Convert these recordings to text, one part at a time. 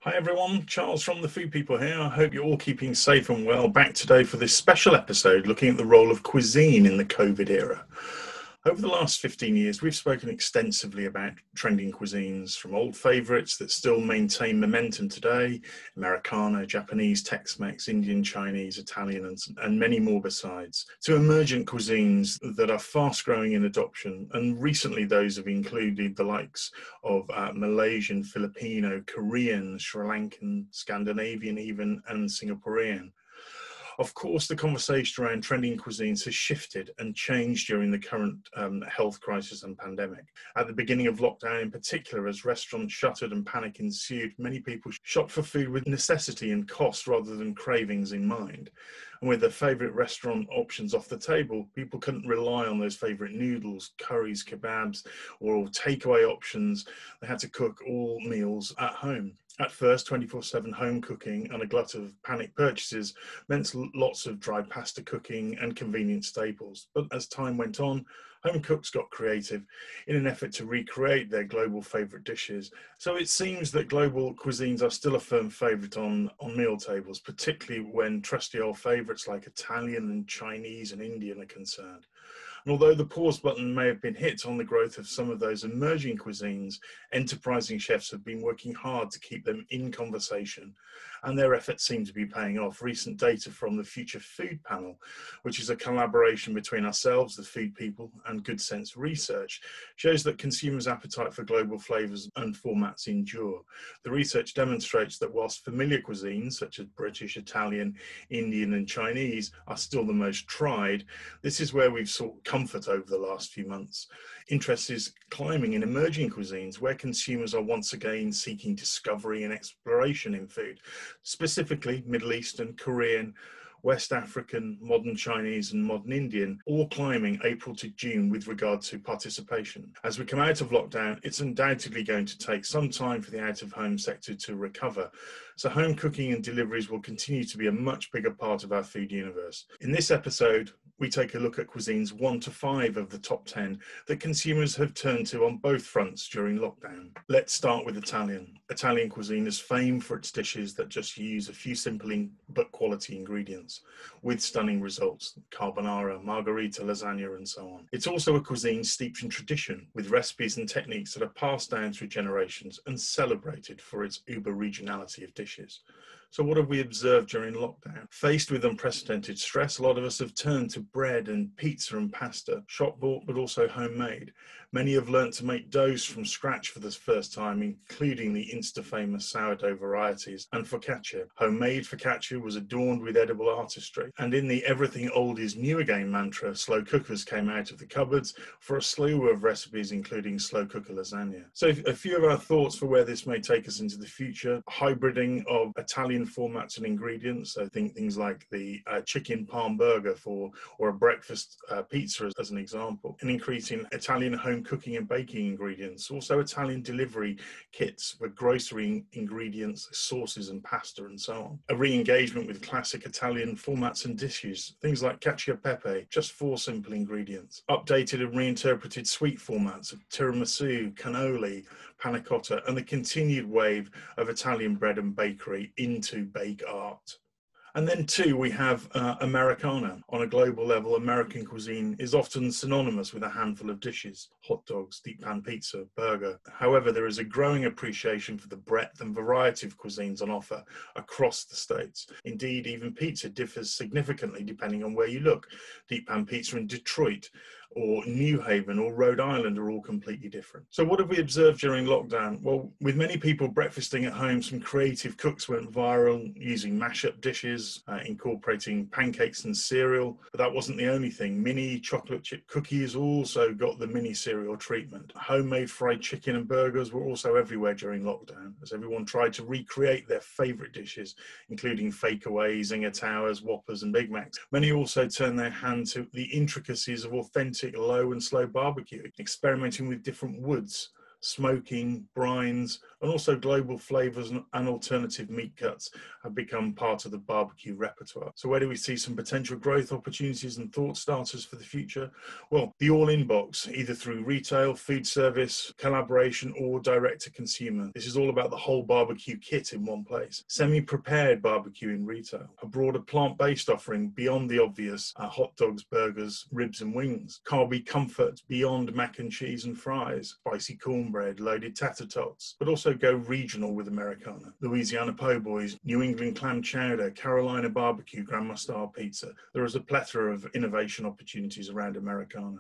Hi everyone, Charles from The Food People here. I hope you're all keeping safe and well. Back today for this special episode looking at the role of cuisine in the COVID era. Over the last 15 years, we've spoken extensively about trending cuisines, from old favourites that still maintain momentum today, Americana, Japanese, Tex-Mex, Indian, Chinese, Italian, and many more besides, to emergent cuisines that are fast growing in adoption, and recently those have included the likes of Malaysian, Filipino, Korean, Sri Lankan, Scandinavian even, and Singaporean. Of course, the conversation around trending cuisines has shifted and changed during the current health crisis and pandemic. At the beginning of lockdown in particular, as restaurants shuttered and panic ensued, many people shopped for food with necessity and cost rather than cravings in mind. And with their favourite restaurant options off the table, people couldn't rely on those favourite noodles, curries, kebabs, or takeaway options. They had to cook all meals at home. At first, 24/7 home cooking and a glut of panic purchases meant lots of dry pasta cooking and convenient staples. But as time went on, home cooks got creative in an effort to recreate their global favourite dishes. So it seems that global cuisines are still a firm favourite on meal tables, particularly when trusty old favourites like Italian and Chinese and Indian are concerned. And although the pause button may have been hit on the growth of some of those emerging cuisines, enterprising chefs have been working hard to keep them in conversation, and their efforts seem to be paying off. Recent data from the Future Food Panel, which is a collaboration between ourselves, the Food People, and Good Sense Research, shows that consumers' appetite for global flavours and formats endure. The research demonstrates that whilst familiar cuisines such as British, Italian, Indian, and Chinese are still the most tried, this is where we've sought comfort over the last few months. Interest is climbing in emerging cuisines, where consumers are once again seeking discovery and exploration in food, specifically Middle Eastern, Korean, West African, modern Chinese and modern Indian, all climbing April to June with regard to participation. As we come out of lockdown, it's undoubtedly going to take some time for the out-of-home sector to recover. So home cooking and deliveries will continue to be a much bigger part of our food universe. In this episode, we take a look at cuisines 1 to 5 of the top 10 that consumers have turned to on both fronts during lockdown. Let's start with Italian. Italian cuisine is famed for its dishes that just use a few simple but quality ingredients with stunning results: carbonara, margherita, lasagna, and so on. It's also a cuisine steeped in tradition, with recipes and techniques that are passed down through generations and celebrated for its uber regionality of dishes. So what have we observed during lockdown? Faced with unprecedented stress, a lot of us have turned to bread and pizza and pasta, shop bought but also homemade. Many have learnt to make doughs from scratch for the first time, including the insta-famous sourdough varieties and focaccia. Homemade focaccia was adorned with edible artistry. And in the everything old is new again mantra, slow cookers came out of the cupboards for a slew of recipes, including slow cooker lasagna. So a few of our thoughts for where this may take us into the future: hybriding of Italian formats and ingredients. So think things like the chicken parm burger or a breakfast pizza as an example. And increasing Italian home cooking and baking ingredients. Also Italian delivery kits with grocery ingredients, sauces and pasta and so on. A re-engagement with classic Italian formats and dishes. Things like cacio e pepe, just 4 simple ingredients. Updated and reinterpreted sweet formats of tiramisu, cannoli, panna cotta, and the continued wave of Italian bread and bakery into bake art. And then 2, we have Americana. On a global level, American cuisine is often synonymous with a handful of dishes: hot dogs, deep pan pizza, burger. However, there is a growing appreciation for the breadth and variety of cuisines on offer across the States. Indeed, even pizza differs significantly depending on where you look. Deep pan pizza in Detroit or New Haven or Rhode Island are all completely different. So what have we observed during lockdown? Well, with many people breakfasting at home, some creative cooks went viral using mashup dishes, incorporating pancakes and cereal. But that wasn't the only thing. Mini chocolate chip cookies also got the mini cereal treatment. Homemade fried chicken and burgers were also everywhere during lockdown, as everyone tried to recreate their favourite dishes, including Fakeaway, Zinger Towers, Whoppers and Big Macs. Many also turned their hand to the intricacies of authentic low and slow barbecue, experimenting with different woods, smoking, brines, and also global flavors and alternative meat cuts have become part of the barbecue repertoire. So where do we see some potential growth opportunities and thought starters for the future? Well, the all-in box, either through retail, food service, collaboration, or direct to consumer. This is all about the whole barbecue kit in one place. Semi-prepared barbecue in retail. A broader plant-based offering beyond the obvious hot dogs, burgers, ribs and wings. Carby comfort beyond mac and cheese and fries. Spicy cornbread, loaded tater tots. But also go regional with Americana. Louisiana po' boys, New England clam chowder, Carolina barbecue, grandma style pizza. There is a plethora of innovation opportunities around Americana.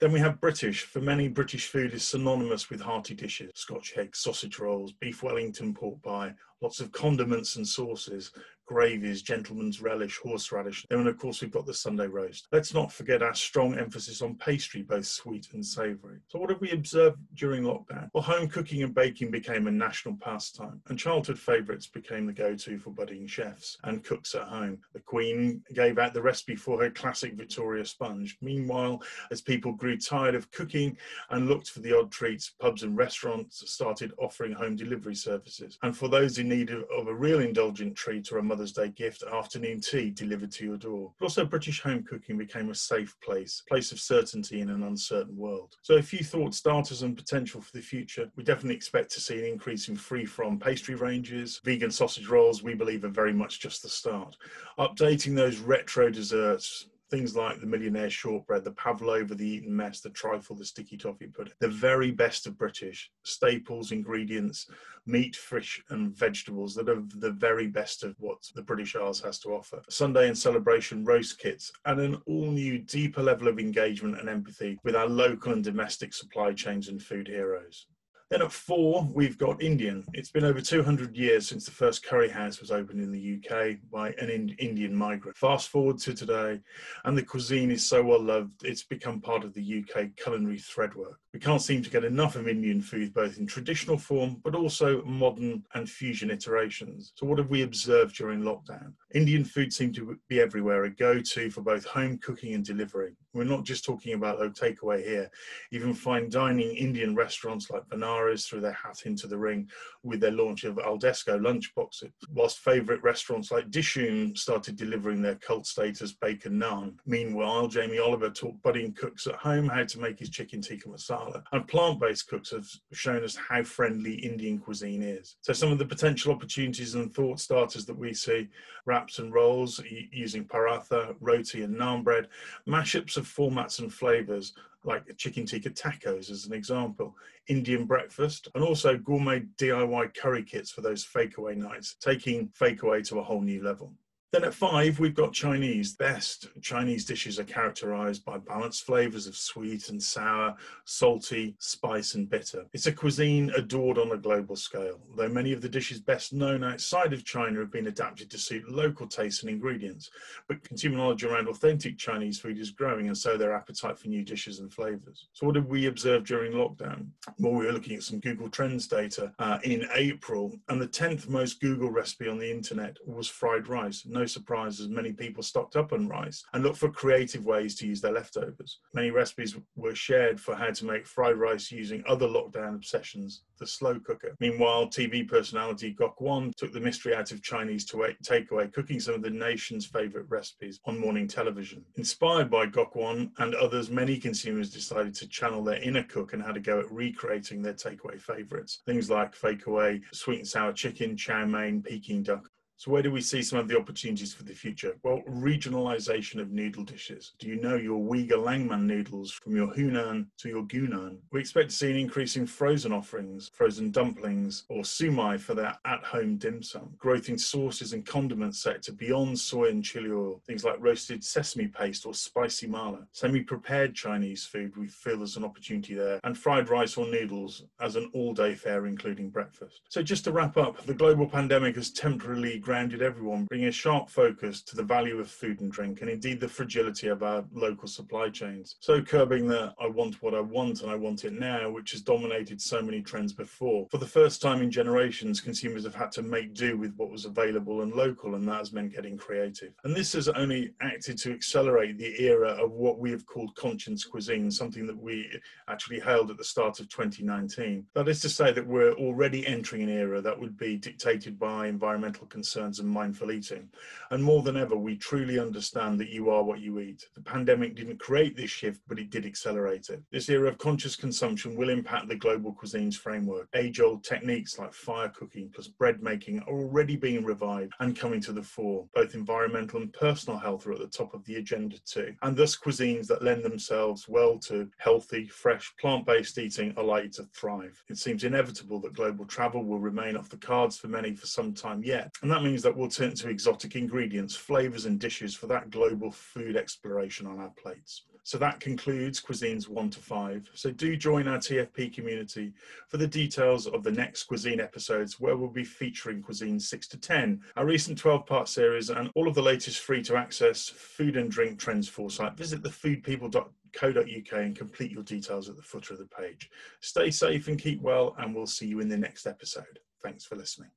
Then we have British. For many, British food is synonymous with hearty dishes. Scotch eggs, sausage rolls, beef Wellington pork pie, lots of condiments and sauces, gravies, gentleman's relish, horseradish. Then, of course, we've got the Sunday roast. Let's not forget our strong emphasis on pastry, both sweet and savoury. So what have we observed during lockdown? Well, home cooking and baking became a national pastime, and childhood favourites became the go-to for budding chefs and cooks at home. The Queen gave out the recipe for her classic Victoria sponge. Meanwhile, as people grew tired of cooking and looked for the odd treats, pubs and restaurants started offering home delivery services. And for those in need of a real indulgent treat or a Mother's Day gift, afternoon tea delivered to your door. But also British home cooking became a safe place of certainty in an uncertain world. So a few thought starters and potential for the future. We definitely expect to see an increase in free-from pastry ranges. Vegan sausage rolls, we believe, are very much just the start. Updating those retro desserts, things like the millionaire shortbread, the pavlova, the Eton mess, the trifle, the sticky toffee pudding. The very best of British staples, ingredients, meat, fish and vegetables that are the very best of what the British Isles has to offer. Sunday and celebration roast kits and an all-new deeper level of engagement and empathy with our local and domestic supply chains and food heroes. Then at 4, we've got Indian. It's been over 200 years since the first curry house was opened in the UK by an Indian migrant. Fast forward to today, and the cuisine is so well loved, it's become part of the UK culinary threadwork. We can't seem to get enough of Indian food, both in traditional form, but also modern and fusion iterations. So what have we observed during lockdown? Indian food seemed to be everywhere, a go-to for both home cooking and delivery. We're not just talking about takeaway here. Even fine dining Indian restaurants like Banaras threw their hat into the ring with their launch of Al Desco lunchboxes, whilst favourite restaurants like Dishoom started delivering their cult status bacon naan. Meanwhile, Jamie Oliver taught budding cooks at home how to make his chicken tikka masala, and plant-based cooks have shown us how friendly Indian cuisine is. So some of the potential opportunities and thought starters that we see: wraps and rolls using paratha, roti and naan bread, mashups of formats and flavours like chicken tikka tacos as an example, Indian breakfast, and also gourmet DIY curry kits for those fakeaway nights, taking fakeaway to a whole new level. Then at 5, we've got Chinese. Best Chinese dishes are characterized by balanced flavors of sweet and sour, salty, spice and bitter. It's a cuisine adored on a global scale, though many of the dishes best known outside of China have been adapted to suit local tastes and ingredients. But consumer knowledge around authentic Chinese food is growing, and so their appetite for new dishes and flavors. So what did we observe during lockdown? Well, we were looking at some Google Trends data in April, and the 10th most Google recipe on the internet was fried rice. No surprise, as many people stocked up on rice and looked for creative ways to use their leftovers. Many recipes were shared for how to make fried rice using other lockdown obsessions, the slow cooker. Meanwhile, TV personality Gok Wan took the mystery out of Chinese takeaway, cooking some of the nation's favorite recipes on morning television. Inspired by Gok Wan and others, many consumers decided to channel their inner cook and had a go at recreating their takeaway favorites. Things like fakeaway, sweet and sour chicken, chow mein, Peking duck. So where do we see some of the opportunities for the future? Well, regionalization of noodle dishes. Do you know your Uyghur Langman noodles from your Hunan to your Gunan? We expect to see an increase in frozen offerings, frozen dumplings, or sumai for their at-home dim sum. Growth in sauces and condiment sector beyond soy and chili oil. Things like roasted sesame paste or spicy mala. Semi-prepared Chinese food we feel there's an opportunity there. And fried rice or noodles as an all-day fare, including breakfast. So just to wrap up, the global pandemic has temporarily grounded everyone, bringing a sharp focus to the value of food and drink, and indeed the fragility of our local supply chains. So curbing the "I want what I want and I want it now," which has dominated so many trends before. For the first time in generations, consumers have had to make do with what was available and local, and that has meant getting creative. And this has only acted to accelerate the era of what we have called conscious cuisine, something that we actually hailed at the start of 2019. That is to say that we're already entering an era that would be dictated by environmental concerns and mindful eating. And more than ever, we truly understand that you are what you eat. The pandemic didn't create this shift, but it did accelerate it. This era of conscious consumption will impact the global cuisines framework. Age-old techniques like fire cooking plus bread making are already being revived and coming to the fore. Both environmental and personal health are at the top of the agenda too, and thus cuisines that lend themselves well to healthy, fresh, plant-based eating are likely to thrive. It seems inevitable that global travel will remain off the cards for many for some time yet, and that means that we'll turn to exotic ingredients, flavours and dishes for that global food exploration on our plates. So that concludes Cuisines 1 to 5. So do join our TFP community for the details of the next Cuisine episodes, where we'll be featuring Cuisine 6 to 10, our recent 12-part series, and all of the latest free-to-access food and drink trends foresight. Visit thefoodpeople.co.uk and complete your details at the footer of the page. Stay safe and keep well, and we'll see you in the next episode. Thanks for listening.